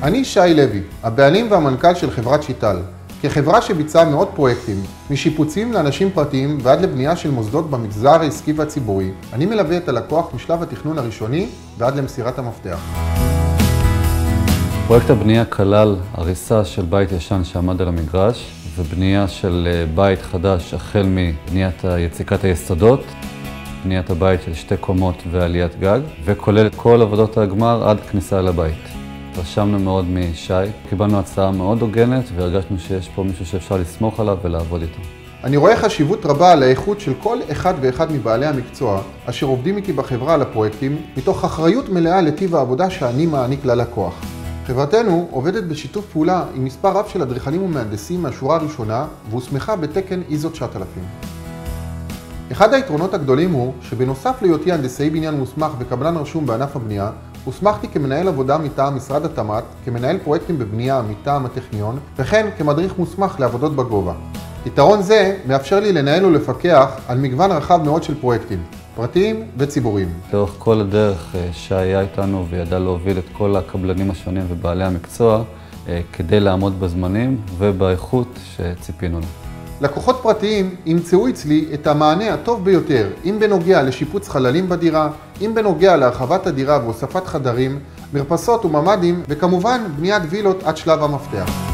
אני שי לוי, הבעלים והמנכ"ל של חברת שיטל. כחברה שביצעה מאות פרויקטים, משיפוצים לאנשים פרטיים ועד לבנייה של מוסדות במגזר העסקי והציבורי, אני מלווה את הלקוח משלב התכנון הראשוני ועד למסירת המפתח. פרויקט הבנייה כלל הריסה של בית ישן שעמד על המגרש ובנייה של בית חדש החל מבניית יציקת היסודות, בניית הבית של 2 קומות ועליית גג, וכולל את כל עבודות הגמר עד כניסה לבית. רשמנו מאוד משי, קיבלנו הצעה מאוד הוגנת והרגשנו שיש פה מישהו שאפשר לסמוך עליו ולעבוד איתו. אני רואה חשיבות רבה על האיכות של כל אחד ואחד מבעלי המקצוע אשר עובדים איתי בחברה על הפרויקטים, מתוך אחריות מלאה לטיב העבודה שאני מעניק ללקוח. חברתנו עובדת בשיתוף פעולה עם מספר רב של אדריכלים ומהנדסים מהשורה הראשונה והוסמכה בתקן ISO 9000. אחד היתרונות הגדולים הוא שבנוסף להיותי הנדסאי בניין מוסמך וקבלן רשום בענף הבנייה, הוסמכתי כמנהל עבודה מטעם משרד התמ"ת, כמנהל פרויקטים בבנייה מטעם הטכניון, וכן כמדריך מוסמך לעבודות בגובה. יתרון זה מאפשר לי לנהל ולפקח על מגוון רחב מאוד של פרויקטים, פרטיים וציבוריים. לאורך כל הדרך שי היה איתנו וידע להוביל את כל הקבלנים השונים ובעלי המקצוע כדי לעמוד בזמנים ובאיכות שציפינו לו. לקוחות פרטיים ימצאו אצלי את המענה הטוב ביותר, אם בנוגע לשיפוץ חללים בדירה, אם בנוגע להרחבת הדירה והוספת חדרים, מרפסות וממ"דים, וכמובן בניית וילות עד שלב המפתח.